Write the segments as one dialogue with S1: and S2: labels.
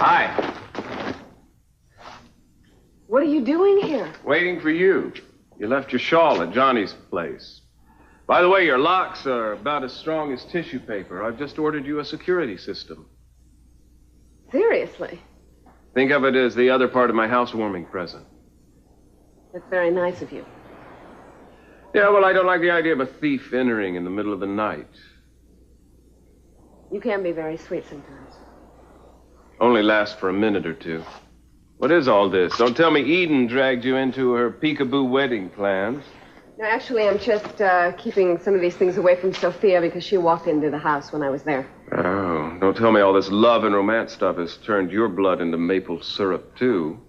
S1: Hi.
S2: What are you doing here?
S1: Waiting for you. You left your shawl at Johnny's place. By the way, your locks are about as strong as tissue paper. I've just ordered you a security system.
S2: Seriously?
S1: Think of it as the other part of my housewarming present.
S2: That's very nice of you.
S1: Yeah, well, I don't like the idea of a thief entering in the middle of the night.
S2: You can be very sweet sometimes.
S1: Only lasts for a minute or two. What is all this? Don't tell me Eden dragged you into her peekaboo wedding plans.
S2: No, actually, I'm just keeping some of these things away from Sophia because she walked into the house when I was there.
S1: Oh, don't tell me all this love and romance stuff has turned your blood into maple syrup, too.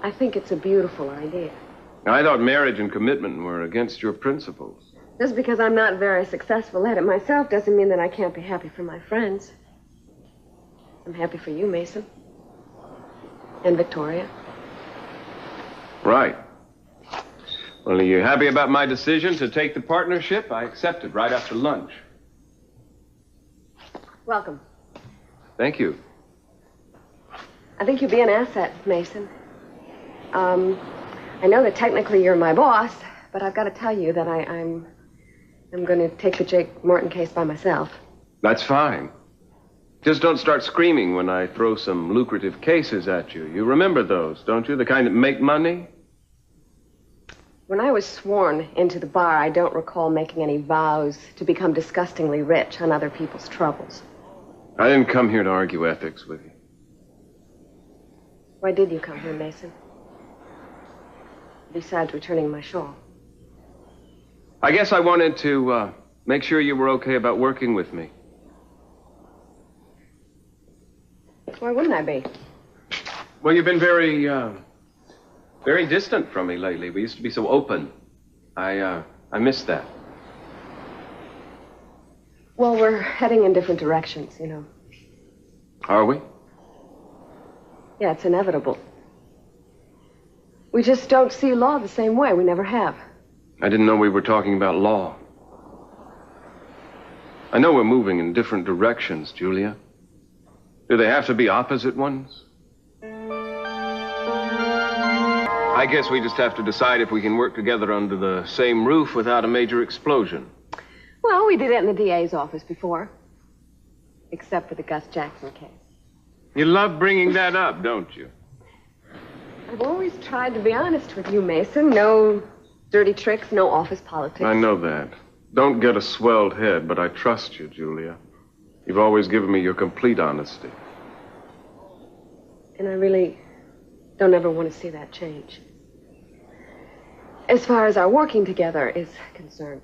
S2: I think it's a beautiful idea.
S1: I thought marriage and commitment were against your principles.
S2: Just because I'm not very successful at it myself doesn't mean that I can't be happy for my friends. I'm happy for you, Mason. And Victoria.
S1: Right. Well, are you happy about my decision to take the partnership? I accepted right after lunch.
S2: Welcome.
S1: Thank you.
S2: I think you'll be an asset, Mason. I know that technically you're my boss, but I've got to tell you that I'm going to take the Jake Morton case by myself.
S1: That's fine. Just don't start screaming when I throw some lucrative cases at you. You remember those, don't you? The kind that make money?
S2: When I was sworn into the bar, I don't recall making any vows to become disgustingly rich on other people's troubles.
S1: I didn't come here to argue ethics with you.
S2: Why did you come here, Mason? Besides returning my shawl.
S1: I guess I wanted to make sure you were okay about working with me.
S2: Why wouldn't I be?
S1: Well, you've been very distant from me lately. We used to be so open. I missed that.
S2: Well, we're heading in different directions, you know.
S1: Are we?
S2: Yeah, it's inevitable. We just don't see law the same way. We never have.
S1: I didn't know we were talking about law. I know we're moving in different directions, Julia. Do they have to be opposite ones? I guess we just have to decide if we can work together under the same roof without a major explosion.
S2: Well, we did it in the DA's office before. Except for the Gus Jackson case.
S1: You love bringing that up, don't you?
S2: I've always tried to be honest with you, Mason. No dirty tricks, no office politics.
S1: I know that. Don't get a swelled head, but I trust you, Julia. You've always given me your complete honesty.
S2: And I really don't ever want to see that change. As far as our working together is concerned.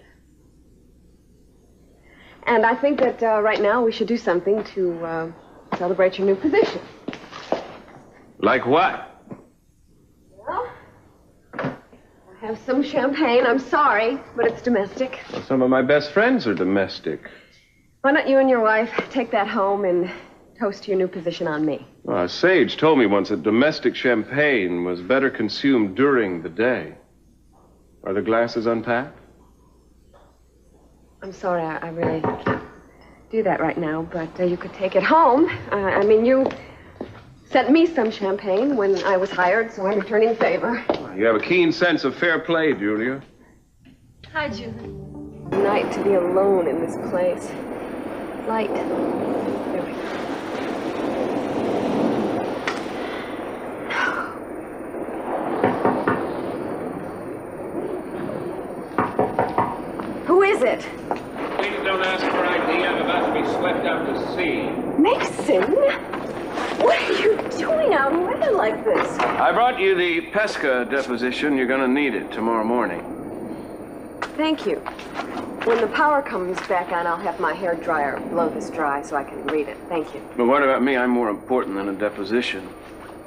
S2: And I think that right now we should do something to celebrate your new position.
S1: Like what?
S2: Well, I have some champagne. I'm sorry, but it's domestic.
S1: Well, some of my best friends are domestic.
S2: Why don't you and your wife take that home and toast your new position on me?
S1: Well, Sage told me once that domestic champagne was better consumed during the day. Are the glasses unpacked?
S2: I'm sorry, I really can't do that right now, but you could take it home. I mean, you sent me some champagne when I was hired, so I'm returning favor.
S1: You have a keen sense of fair play, Julia.
S2: Hi, Julie. Night to be alone in this place. Light. There we go. Who is it?
S1: Please don't ask for ID. I'm about to be swept out to sea.
S2: Mason? What are you doing out in weather like this?
S1: I brought you the Pesca deposition. You're going to need it tomorrow morning.
S2: Thank you. When the power comes back on, I'll have my hair dryer blow this dry so I can read it. Thank you.
S1: But what about me? I'm more important than a deposition.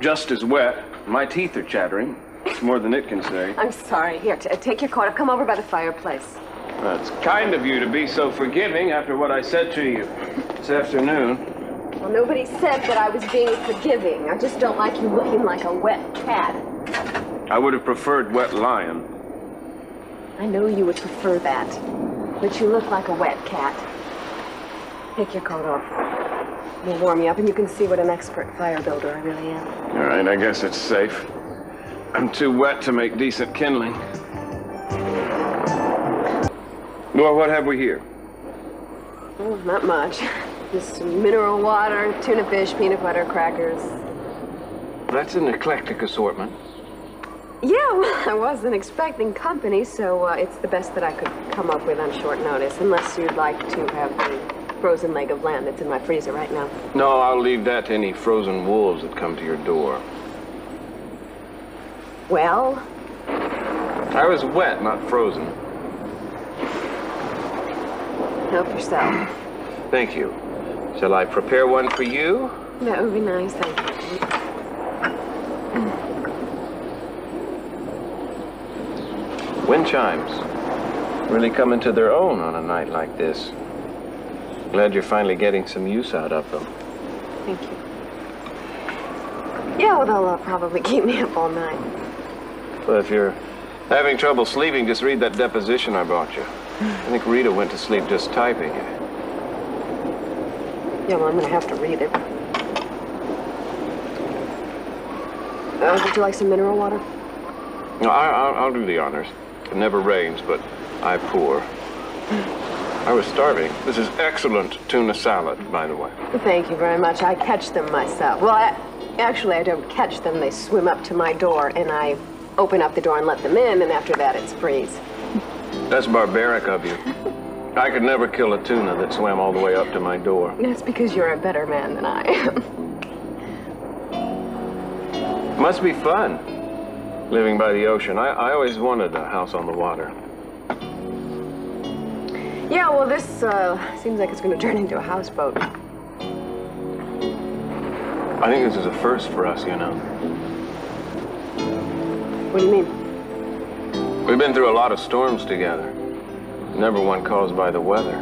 S1: Just as wet. My teeth are chattering. It's more than it can say.
S2: I'm sorry. Here, take your coat. I've come over by the fireplace.
S1: That's kind of you to be so forgiving after what I said to you this afternoon.
S2: Well, nobody said that I was being forgiving. I just don't like you looking like a wet cat.
S1: I would have preferred wet lion.
S2: I know you would prefer that. But you look like a wet cat. Take your coat off. will warm you up, and you can see what an expert fire builder I really am.
S1: All right, I guess it's safe. I'm too wet to make decent kindling. Well, what have we here?
S2: Oh, not much. Just some mineral water, tuna fish, peanut butter, crackers.
S1: That's an eclectic assortment.
S2: Yeah, well, I wasn't expecting company, so it's the best that I could come up with on short notice, unless you'd like to have the frozen leg of lamb that's in my freezer right now.
S1: No, I'll leave that to any frozen wolves that come to your door.
S2: Well?
S1: I was wet, not frozen.
S2: Help yourself.
S1: Thank you. Shall I prepare one for you?
S2: That would be nice, thank you.
S1: Wind chimes really come into their own on a night like this. Glad you're finally getting some use out of them.
S2: Thank you. Yeah, well, they'll probably keep me up all night.
S1: Well, if you're having trouble sleeping, just read that deposition I brought you. I think Rita went to sleep just typing it.
S2: Yeah, well, I'm gonna have to read it. Would you like some mineral water?
S1: No, I'll do the honors. It never rains, but I pour. I was starving. This is excellent tuna salad, by the way.
S2: Thank you very much. I catch them myself. Well, actually, I don't catch them. They swim up to my door, and I open up the door and let them in, and after that, it's freeze.
S1: That's barbaric of you. I could never kill a tuna that swam all the way up to my door.
S2: That's because you're a better man than I am.
S1: Must be fun, living by the ocean. I always wanted a house on the water.
S2: Yeah, well, this seems like it's going to turn into a houseboat.
S1: I think this is a first for us, you know.
S2: What do you mean?
S1: We've been through a lot of storms together. Never one caused by the weather.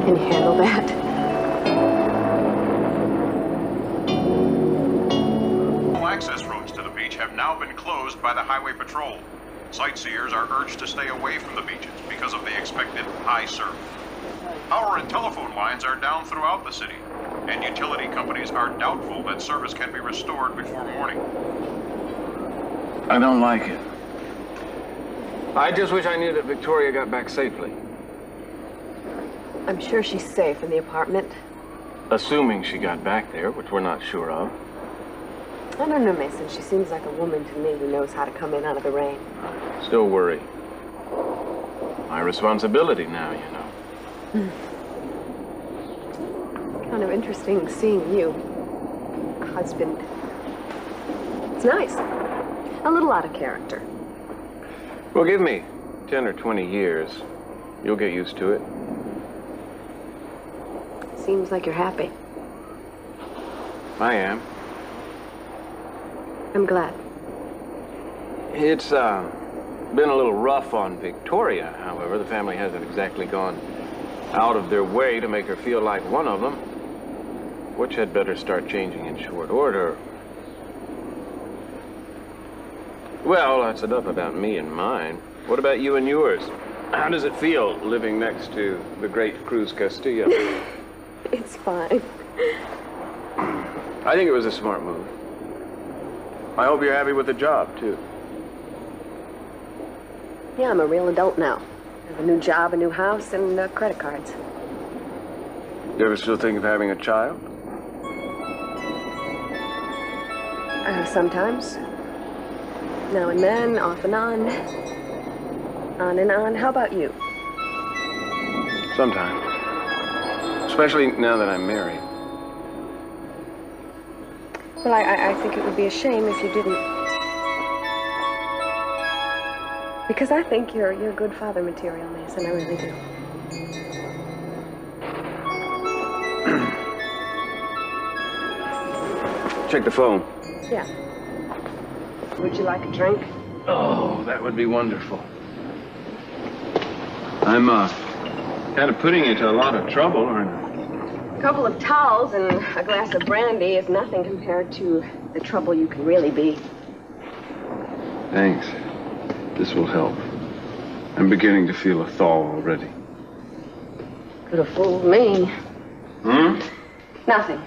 S2: Can you handle that?
S3: All access roads to the beach have now been closed by the Highway Patrol. Sightseers are urged to stay away from the beaches because of the expected high surf. Power and telephone lines are down throughout the city, and utility companies are doubtful that service can be restored before morning.
S1: I don't like it. I just wish I knew that Victoria got back safely.
S2: I'm sure she's safe in the apartment.
S1: Assuming she got back there, which we're not sure of.
S2: I don't know, Mason. She seems like a woman to me who knows how to come in out of the rain.
S1: Still worry. My responsibility now, you know.
S2: Kind of interesting seeing you, husband. It's nice. A little out of character.
S1: Well, give me 10 or 20 years. You'll get used to it.
S2: Seems like you're happy.
S1: I am.
S2: I'm glad.
S1: It's been a little rough on Victoria, however. The family hasn't exactly gone out of their way to make her feel like one of them, which had better start changing in short order. Well, that's enough about me and mine. What about you and yours? How does it feel living next to the great Cruz Castillo?
S2: It's fine.
S1: I think it was a smart move. I hope you're happy with the job, too.
S2: Yeah, I'm a real adult now. I have a new job, a new house, and credit cards.
S1: You ever still think of having a child?
S2: Sometimes. Now and then, off and on. On and on. How about you?
S1: Sometimes. Especially now that I'm married.
S2: Well, I think it would be a shame if you didn't. Because I think you're good father material, Mason. I really do.
S1: Check the phone.
S2: Yeah. Would you like a drink?
S1: Oh, that would be wonderful. I'm kind of putting you to a lot of trouble, aren't I?
S2: A couple of towels and a glass of brandy is nothing compared to the trouble you can really be.
S1: Thanks. This will help. I'm beginning to feel a thaw already.
S2: Could have fooled me.
S1: Hmm?
S2: Nothing.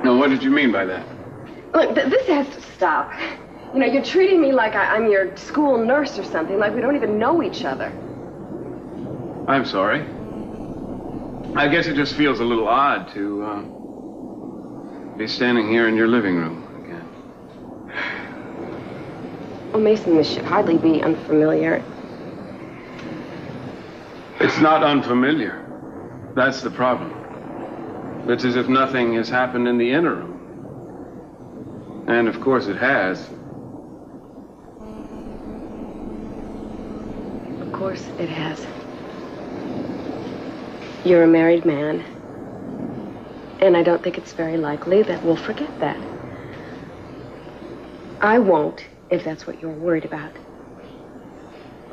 S1: No, what did you mean by that?
S2: Look, this has to stop. You know, you're treating me like I'm your school nurse or something, like we don't even know each other.
S1: I'm sorry. I guess it just feels a little odd to be standing here in your living room again.
S2: Well, Mason, this should hardly be unfamiliar.
S1: It's not unfamiliar. That's the problem. It's as if nothing has happened in the interim. And of course it has.
S2: Of course it has. You're a married man. And I don't think it's very likely that we'll forget that. I won't, if that's what you're worried about.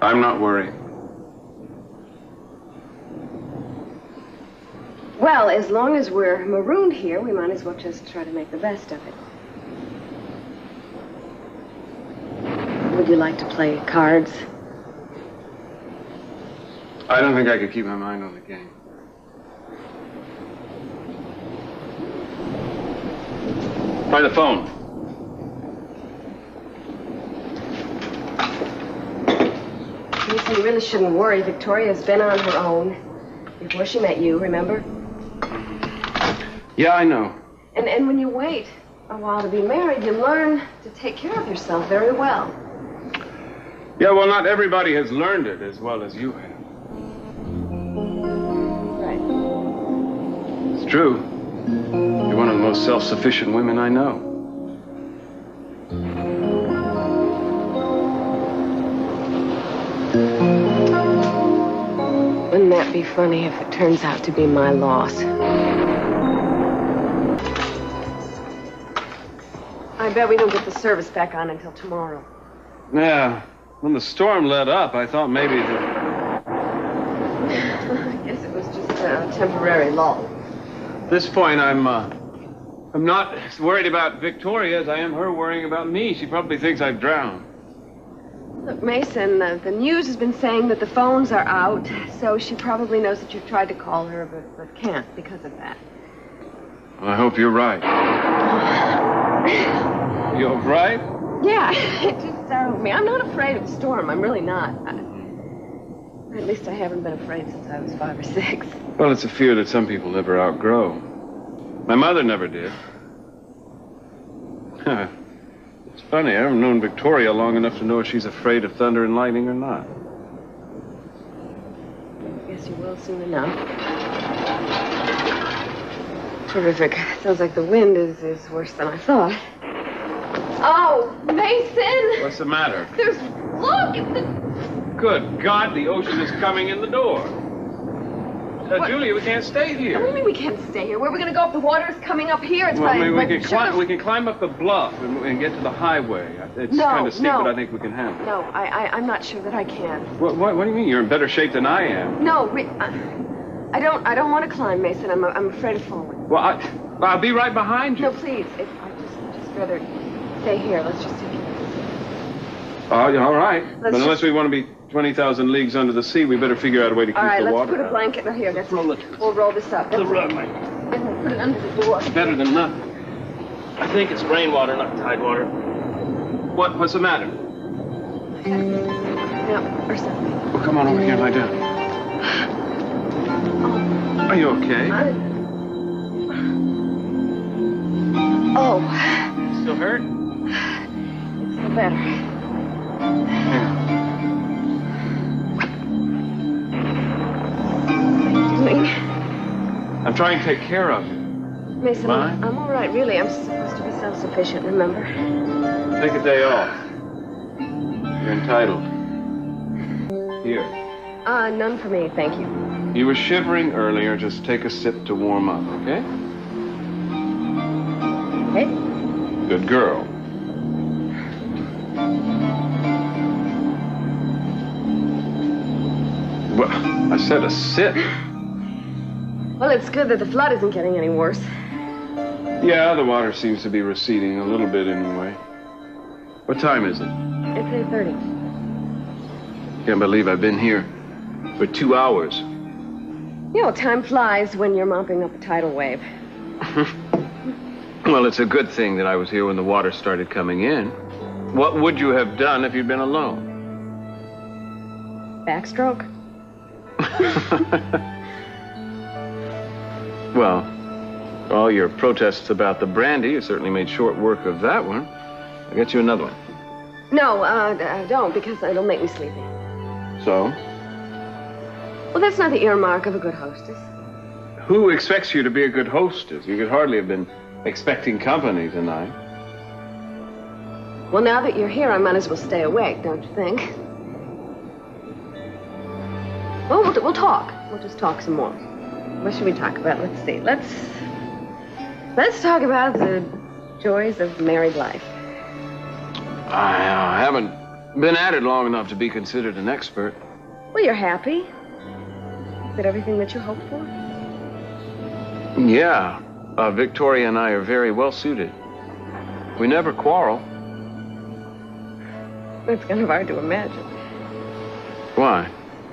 S1: I'm not worried.
S2: Well, as long as we're marooned here, we might as well just try to make the best of it. Would you like to play cards?
S1: I don't think I could keep my mind on the game. Try the phone.
S2: Listen, you really shouldn't worry. Victoria's been on her own before she met you, remember?
S1: Yeah, I know.
S2: And when you wait a while to be married, you learn to take care of yourself very well.
S1: Yeah, well, not everybody has learned it as well as you have.
S2: Right.
S1: It's true. You're one of the most self-sufficient women I know.
S2: Wouldn't that be funny if it turns out to be my loss? I bet we don't get the service back on until tomorrow.
S1: Yeah. When the storm let up, I thought maybe that...
S2: I guess it was just a temporary lull.
S1: At this point, I'm not as worried about Victoria as I am her worrying about me. She probably thinks I've drowned.
S2: Look, Mason, the news has been saying that the phones are out, so she probably knows that you've tried to call her, but can't because of that.
S1: Well, I hope you're right. You're right?
S2: Yeah, it just startled me. I'm not afraid of the storm. I'm really not. At least I haven't been afraid since I was 5 or 6.
S1: Well, it's a fear that some people never outgrow. My mother never did. It's funny, I haven't known Victoria long enough to know if she's afraid of thunder and lightning or not.
S2: I guess you will soon enough. Terrific. Sounds like the wind is worse than I thought. Oh, Mason!
S1: What's the matter?
S2: Look!
S1: Good God, the ocean is coming in the door. Julia, we can't stay here.
S2: What do you mean we can't stay here? Where are we going to go if the water's coming up here? It's
S1: well, maybe
S2: like
S1: we can climb up the bluff and get to the highway. It's kind of steep, but I think we can handle it.
S2: No, I'm not sure that I can.
S1: What do you mean? You're in better shape than I am.
S2: No, I don't want to climb, Mason. I'm afraid of falling.
S1: Well, I'll be right behind you.
S2: No, please. I'd just rather stay here. Let's just take care of this.
S1: All right. But unless we want to be 20,000 leagues under the sea, we better figure out a way to keep the water out.
S2: All right, let's put a blanket here. We'll roll this up.
S1: The rug,
S2: and we'll put it under the door.
S1: Better than nothing.
S4: I think it's rainwater, not tide water.
S1: What's the matter?
S2: Yeah, or something.
S1: Well, come on over here and lie down. Are you okay?
S2: Oh.
S4: Still hurt?
S2: It's no better.
S1: Hang on. I'm trying to take care of you.
S2: Mason, I'm all right, really. I'm supposed to be self-sufficient, remember?
S1: Take a day off. You're entitled. Here.
S2: None for me, thank you.
S1: You were shivering earlier. Just take a sip to warm up, okay?
S2: Okay.
S1: Good girl. Well, I said a sip.
S2: Well, it's good that the flood isn't getting any worse.
S1: Yeah, the water seems to be receding a little bit anyway. What time is it?
S2: It's 8:30.
S1: Can't believe I've been here for 2 hours.
S2: You know, time flies when you're mopping up a tidal wave.
S1: Well, it's a good thing that I was here when the water started coming in. What would you have done if you'd been alone?
S2: Backstroke?
S1: Well, all your protests about the brandy, you certainly made short work of that one. I'll get you another one.
S2: No, don't, because it'll make me sleepy.
S1: So?
S2: Well, that's not the earmark of a good hostess.
S1: Who expects you to be a good hostess? You could hardly have been expecting company tonight.
S2: Well, now that you're here, I might as well stay awake, don't you think? Well, we'll talk. We'll just talk some more. What should we talk about? Let's see. Let's talk about the joys of married life.
S1: I haven't been at it long enough to be considered an expert.
S2: Well, you're happy. Is it everything that you hoped for?
S1: Yeah. Victoria and I are very well suited. We never quarrel.
S2: That's kind of hard to imagine.
S1: Why?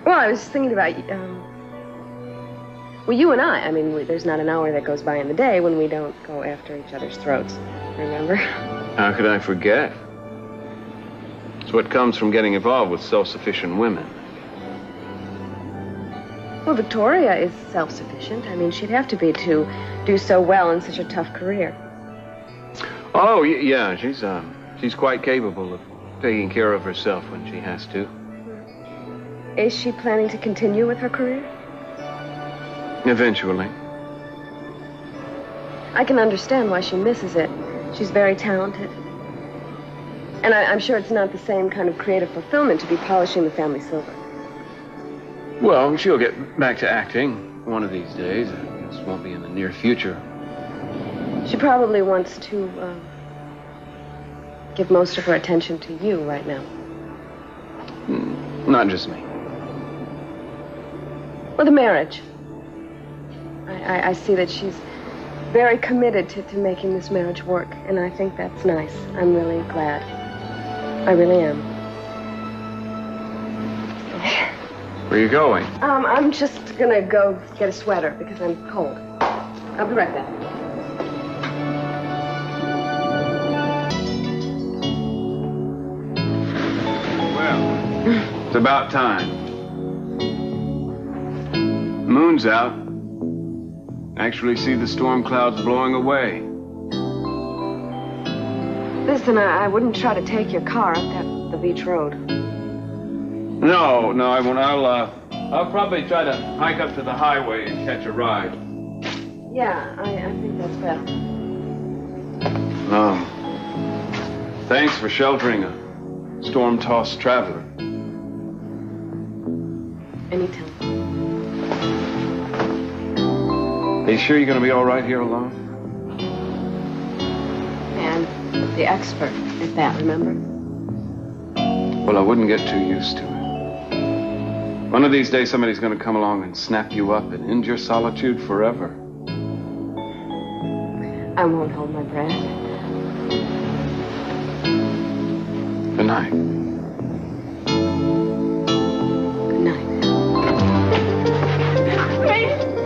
S2: Well, I was thinking about, well, you and I mean, there's not an hour that goes by in the day when we don't go after each other's throats. Remember?
S1: How could I forget? It's what comes from getting involved with self-sufficient women.
S2: Well, Victoria is self-sufficient. I mean, she'd have to be to do so well in such a tough career.
S1: Oh, yeah, she's quite capable of taking care of herself when she has to.
S2: Is she planning to continue with her career?
S1: Eventually.
S2: I can understand why she misses it. She's very talented. And I'm sure it's not the same kind of creative fulfillment to be polishing the family silver.
S1: Well, she'll get back to acting one of these days. This won't be in the near future.
S2: She probably wants to give most of her attention to you right now.
S1: Not just me.
S2: Well, the marriage. I see that she's very committed to making this marriage work, and I think that's nice. I'm really glad. I really am.
S1: Where are you going?
S2: I'm just gonna go get a sweater because I'm cold. I'll be right back.
S1: Well, it's about time. Moon's out. Actually see the storm clouds blowing away.
S2: Listen, I wouldn't try to take your car up the beach road.
S1: No, I won't. I'll probably try to hike up to the highway and catch a ride.
S2: Yeah, I think that's better.
S1: Oh. Thanks for sheltering a storm-tossed traveler.
S2: Anytime.
S1: Are you sure you're going to be all right here alone?
S2: And the expert at that, remember?
S1: Well, I wouldn't get too used to it. One of these days, somebody's going to come along and snap you up and end your solitude forever.
S2: I won't hold my breath.
S1: Good night.